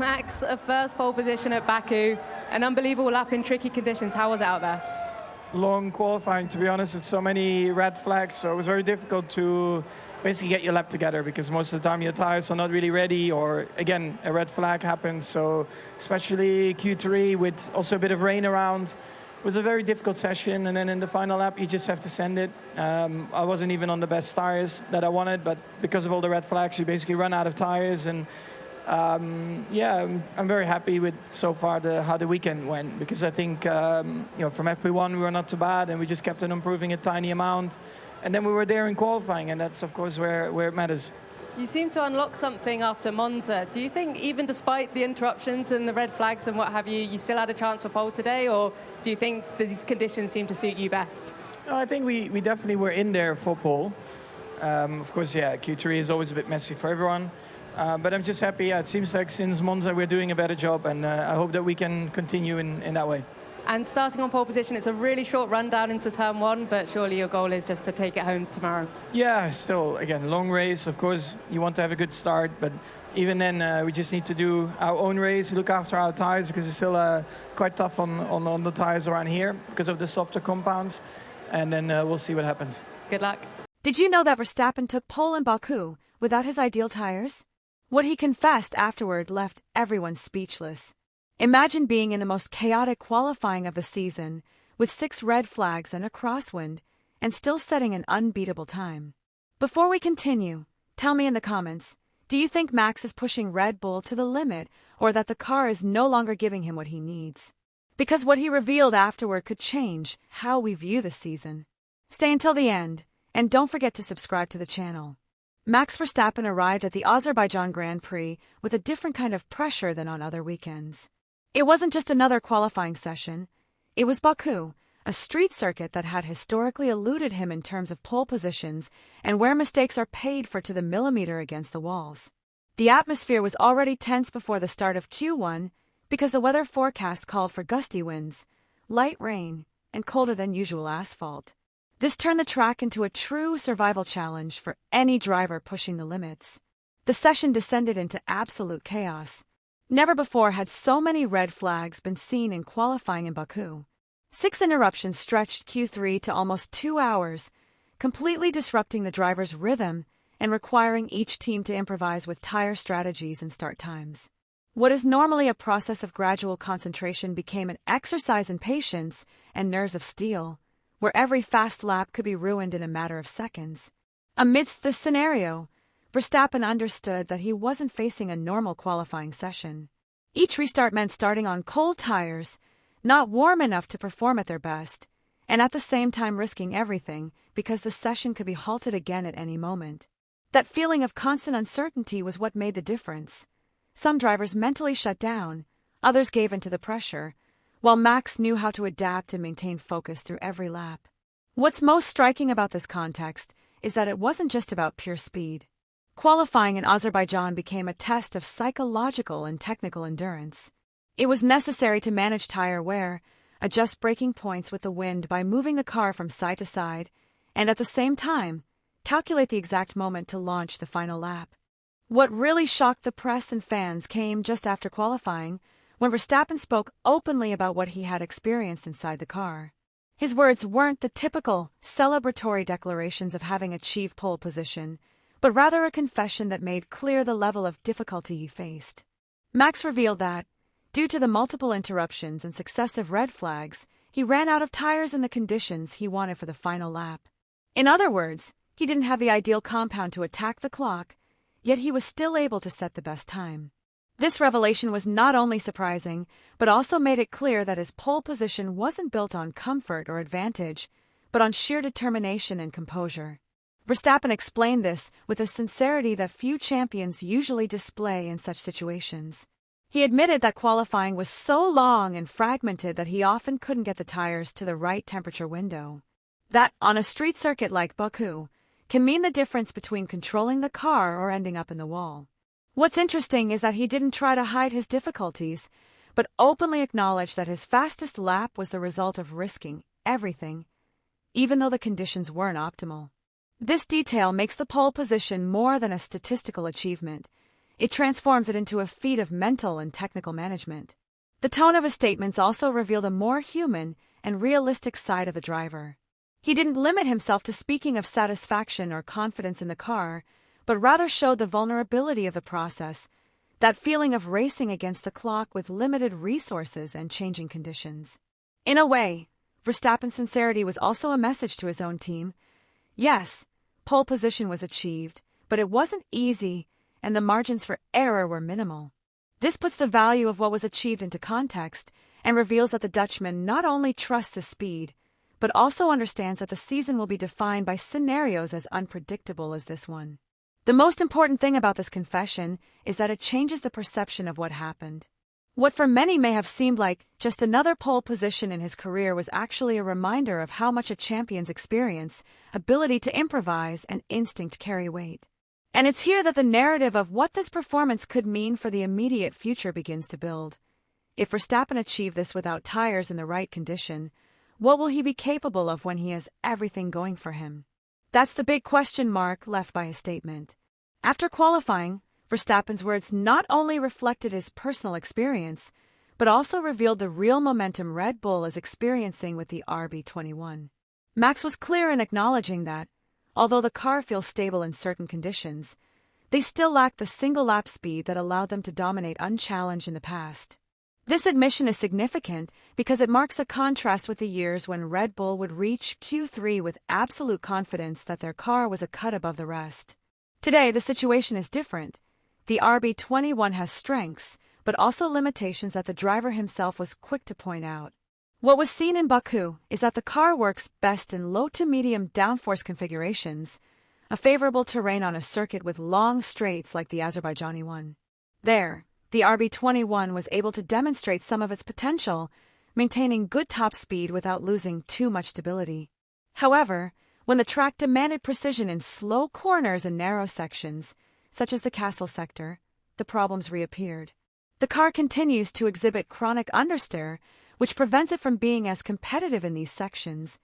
Max, a first pole position at Baku, an unbelievable lap in tricky conditions. How was it out there? Long qualifying, to be honest, with so many red flags, so it was very difficult to basically get your lap together because most of the time your tires were not really ready, or again, a red flag happens. So especially Q3 with also a bit of rain around, it was a very difficult session. And then in the final lap, you just have to send it. I wasn't even on the best tires that I wanted, but because of all the red flags, you basically run out of tires. And yeah, I'm very happy with so far how the weekend went, because I think from FP1 we were not too bad, and we just kept on improving a tiny amount, and then we were there in qualifying, and that's of course where it matters. You seem to unlock something after Monza. Do you think even despite the interruptions and the red flags and what have you, you still had a chance for pole today, or do you think these conditions seem to suit you best? No, I think we definitely were in there for pole. Of course, yeah, Q3 is always a bit messy for everyone. But I'm just happy. Yeah, it seems like since Monza we're doing a better job, and I hope that we can continue in that way. And starting on pole position, it's a really short run down into turn one, but surely your goal is just to take it home tomorrow. Yeah, still, again, long race. Of course, you want to have a good start, but even then we just need to do our own race, look after our tires, because it's still quite tough on the tires around here because of the softer compounds. And then we'll see what happens. Good luck. Did you know that Verstappen took pole in Baku without his ideal tires? What he confessed afterward left everyone speechless. Imagine being in the most chaotic qualifying of the season, with 6 red flags and a crosswind, and still setting an unbeatable time. Before we continue, tell me in the comments, do you think Max is pushing Red Bull to the limit, or that the car is no longer giving him what he needs? Because what he revealed afterward could change how we view the season. Stay until the end, and don't forget to subscribe to the channel. Max Verstappen arrived at the Azerbaijan Grand Prix with a different kind of pressure than on other weekends. It wasn't just another qualifying session. It was Baku, a street circuit that had historically eluded him in terms of pole positions and where mistakes are paid for to the millimeter against the walls. The atmosphere was already tense before the start of Q1 because the weather forecast called for gusty winds, light rain, and colder than usual asphalt. This turned the track into a true survival challenge for any driver pushing the limits. The session descended into absolute chaos. Never before had so many red flags been seen in qualifying in Baku. 6 interruptions stretched Q3 to almost 2 hours, completely disrupting the driver's rhythm and requiring each team to improvise with tire strategies and start times. What is normally a process of gradual concentration became an exercise in patience and nerves of steel, where every fast lap could be ruined in a matter of seconds. Amidst this scenario, Verstappen understood that he wasn't facing a normal qualifying session. Each restart meant starting on cold tires, not warm enough to perform at their best, and at the same time risking everything because the session could be halted again at any moment. That feeling of constant uncertainty was what made the difference. Some drivers mentally shut down, others gave in to the pressure, while Max knew how to adapt and maintain focus through every lap. What's most striking about this context is that it wasn't just about pure speed. Qualifying in Azerbaijan became a test of psychological and technical endurance. It was necessary to manage tire wear, adjust braking points with the wind by moving the car from side to side, and at the same time, calculate the exact moment to launch the final lap. What really shocked the press and fans came just after qualifying, when Verstappen spoke openly about what he had experienced inside the car. His words weren't the typical celebratory declarations of having achieved pole position, but rather a confession that made clear the level of difficulty he faced. Max revealed that, due to the multiple interruptions and successive red flags, he ran out of tires in the conditions he wanted for the final lap. In other words, he didn't have the ideal compound to attack the clock, yet he was still able to set the best time. This revelation was not only surprising, but also made it clear that his pole position wasn't built on comfort or advantage, but on sheer determination and composure. Verstappen explained this with a sincerity that few champions usually display in such situations. He admitted that qualifying was so long and fragmented that he often couldn't get the tires to the right temperature window. That, on a street circuit like Baku, can mean the difference between controlling the car or ending up in the wall. What's interesting is that he didn't try to hide his difficulties, but openly acknowledged that his fastest lap was the result of risking everything, even though the conditions weren't optimal. This detail makes the pole position more than a statistical achievement. it transforms it into a feat of mental and technical management. The tone of his statements also revealed a more human and realistic side of the driver. He didn't limit himself to speaking of satisfaction or confidence in the car, but rather showed the vulnerability of the process, that feeling of racing against the clock with limited resources and changing conditions. In a way, Verstappen's sincerity was also a message to his own team. Yes, pole position was achieved, but it wasn't easy, and the margins for error were minimal. This puts the value of what was achieved into context and reveals that the Dutchman not only trusts his speed, but also understands that the season will be defined by scenarios as unpredictable as this one. The most important thing about this confession is that it changes the perception of what happened. What for many may have seemed like just another pole position in his career was actually a reminder of how much a champion's experience, ability to improvise, and instinct carry weight. And it's here that the narrative of what this performance could mean for the immediate future begins to build. If Verstappen achieved this without tires in the right condition, what will he be capable of when he has everything going for him? That's the big question mark left by his statement. After qualifying, Verstappen's words not only reflected his personal experience, but also revealed the real momentum Red Bull is experiencing with the RB21. Max was clear in acknowledging that, although the car feels stable in certain conditions, they still lack the single-lap speed that allowed them to dominate unchallenged in the past. This admission is significant because it marks a contrast with the years when Red Bull would reach Q3 with absolute confidence that their car was a cut above the rest. Today, the situation is different. The RB21 has strengths, but also limitations that the driver himself was quick to point out. What was seen in Baku is that the car works best in low to medium downforce configurations, a favorable terrain on a circuit with long straights like the Azerbaijani one. There, the RB21 was able to demonstrate some of its potential, maintaining good top speed without losing too much stability. However, when the track demanded precision in slow corners and narrow sections, such as the castle sector, the problems reappeared. The car continues to exhibit chronic understeer, which prevents it from being as competitive in these sections,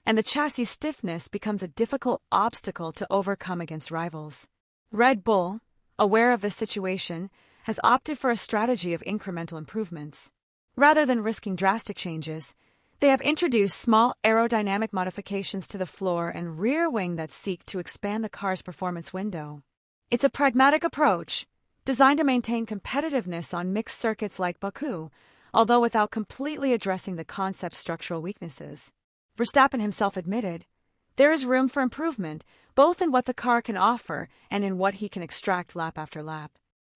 and the chassis stiffness becomes a difficult obstacle to overcome against rivals. Red Bull, aware of this situation, has opted for a strategy of incremental improvements. Rather than risking drastic changes, they have introduced small aerodynamic modifications to the floor and rear wing that seek to expand the car's performance window. It's a pragmatic approach, designed to maintain competitiveness on mixed circuits like Baku, although without completely addressing the concept's structural weaknesses. Verstappen himself admitted, there is room for improvement, both in what the car can offer and in what he can extract lap after lap.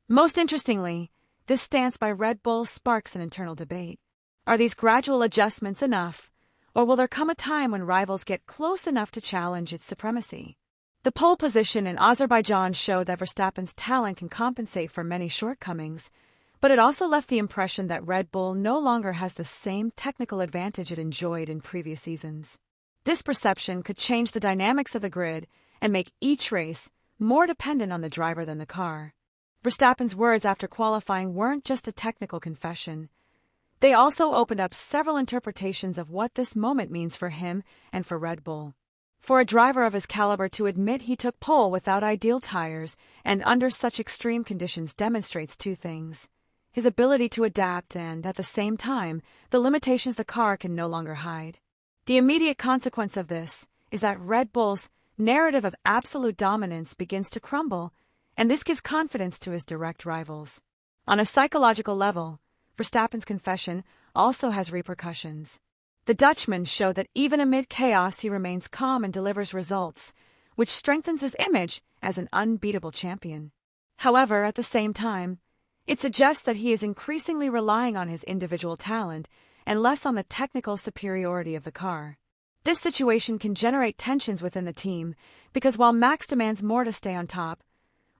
Most interestingly, this stance by Red Bull sparks an internal debate. Are these gradual adjustments enough, or will there come a time when rivals get close enough to challenge its supremacy? The pole position in Azerbaijan showed that Verstappen's talent can compensate for many shortcomings, but it also left the impression that Red Bull no longer has the same technical advantage it enjoyed in previous seasons. This perception could change the dynamics of the grid and make each race more dependent on the driver than the car. Verstappen's words after qualifying weren't just a technical confession. They also opened up several interpretations of what this moment means for him and for Red Bull. For a driver of his caliber to admit he took pole without ideal tires and under such extreme conditions demonstrates two things: his ability to adapt and, at the same time, the limitations the car can no longer hide. The immediate consequence of this is that Red Bull's narrative of absolute dominance begins to crumble, and this gives confidence to his direct rivals. On a psychological level, Verstappen's confession also has repercussions. The Dutchman showed that even amid chaos he remains calm and delivers results, which strengthens his image as an unbeatable champion. However, at the same time, it suggests that he is increasingly relying on his individual talent and less on the technical superiority of the car. This situation can generate tensions within the team because while Max demands more to stay on top,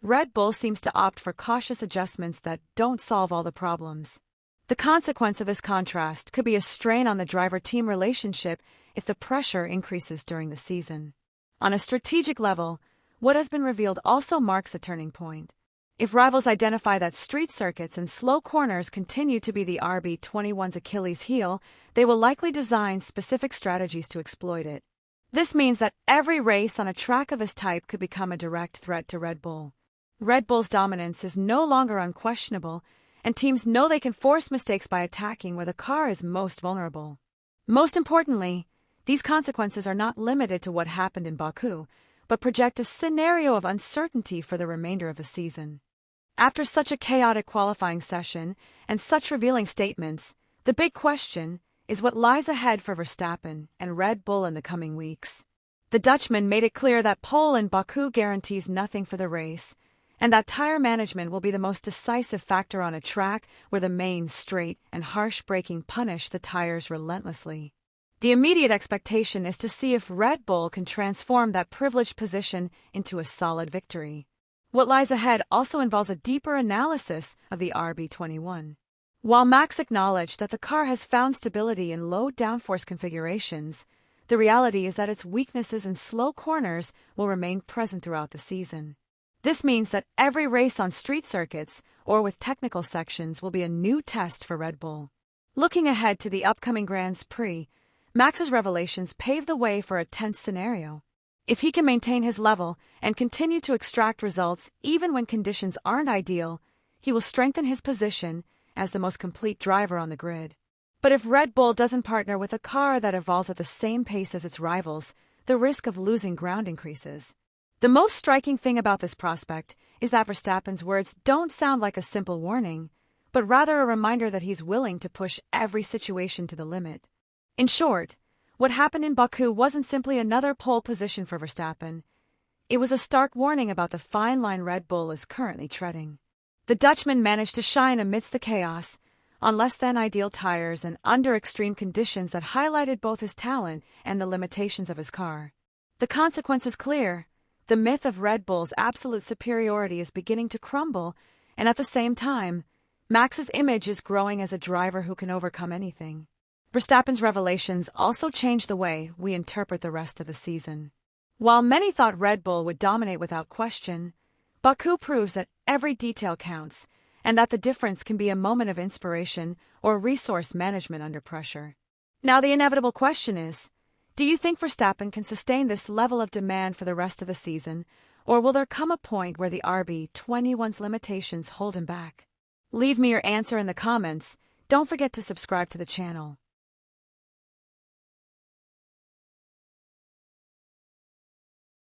Red Bull seems to opt for cautious adjustments that don't solve all the problems. The consequence of this contrast could be a strain on the driver-team relationship if the pressure increases during the season. On a strategic level, what has been revealed also marks a turning point. If rivals identify that street circuits and slow corners continue to be the RB21's Achilles heel, they will likely design specific strategies to exploit it. This means that every race on a track of this type could become a direct threat to Red Bull. Red Bull's dominance is no longer unquestionable, and teams know they can force mistakes by attacking where the car is most vulnerable. Most importantly, these consequences are not limited to what happened in Baku, but project a scenario of uncertainty for the remainder of the season. After such a chaotic qualifying session and such revealing statements, the big question is what lies ahead for Verstappen and Red Bull in the coming weeks. The Dutchman made it clear that pole in Baku guarantees nothing for the race, and that tire management will be the most decisive factor on a track where the main, straight, and harsh braking punish the tires relentlessly. The immediate expectation is to see if Red Bull can transform that privileged position into a solid victory. What lies ahead also involves a deeper analysis of the RB21. While Max acknowledged that the car has found stability in low downforce configurations, the reality is that its weaknesses in slow corners will remain present throughout the season. This means that every race on street circuits or with technical sections will be a new test for Red Bull. Looking ahead to the upcoming Grand Prix, Max's revelations pave the way for a tense scenario. If he can maintain his level and continue to extract results even when conditions aren't ideal, he will strengthen his position as the most complete driver on the grid. But if Red Bull doesn't partner with a car that evolves at the same pace as its rivals, the risk of losing ground increases. The most striking thing about this prospect is that Verstappen's words don't sound like a simple warning, but rather a reminder that he's willing to push every situation to the limit. In short, what happened in Baku wasn't simply another pole position for Verstappen. It was a stark warning about the fine line Red Bull is currently treading. The Dutchman managed to shine amidst the chaos, on less-than-ideal tires and under extreme conditions that highlighted both his talent and the limitations of his car. The consequence is clear. The myth of Red Bull's absolute superiority is beginning to crumble, and at the same time, Max's image is growing as a driver who can overcome anything. Verstappen's revelations also change the way we interpret the rest of the season. While many thought Red Bull would dominate without question, Baku proves that every detail counts, and that the difference can be a moment of inspiration or resource management under pressure. Now the inevitable question is, do you think Verstappen can sustain this level of demand for the rest of the season, or will there come a point where the RB21's limitations hold him back? Leave me your answer in the comments. Don't forget to subscribe to the channel.